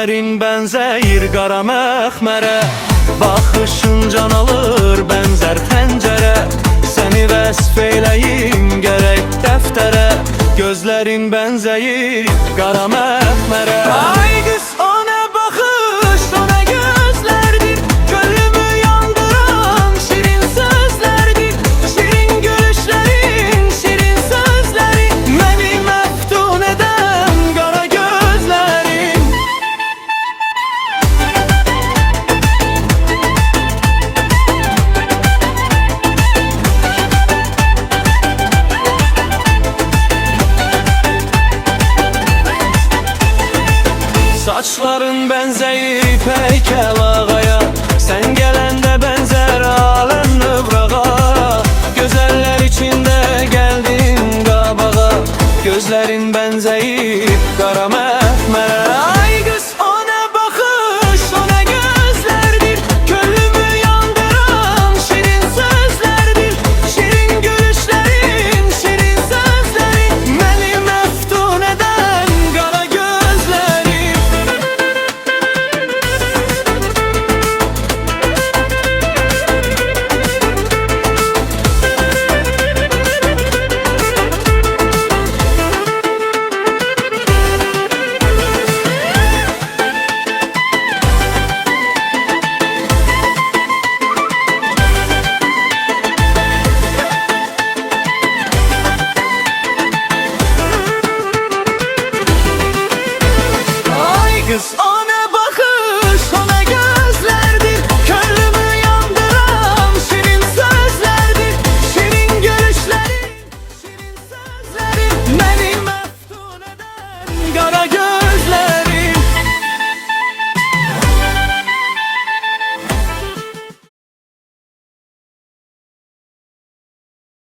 Gözlerin benzeyir qara məxmərə, baxışın can alır bənzər pəncərə. Səni vəsf eyləyim gərək dəftərə, gözlerin benzeyir qara məxmərə. Ay qız, o nə baxış, o nə gözlərdir, gönlümü yandıran şirin sözlərdir. Şirin gülüşlərin, şirin sözlərin, məni məftun edən qara gözlərin. Saçların benzeyir ipek ağaya, sen gelende benzer alem nıbrağa. Gözeller içinde geldin qabağa, gözlerin benzeyir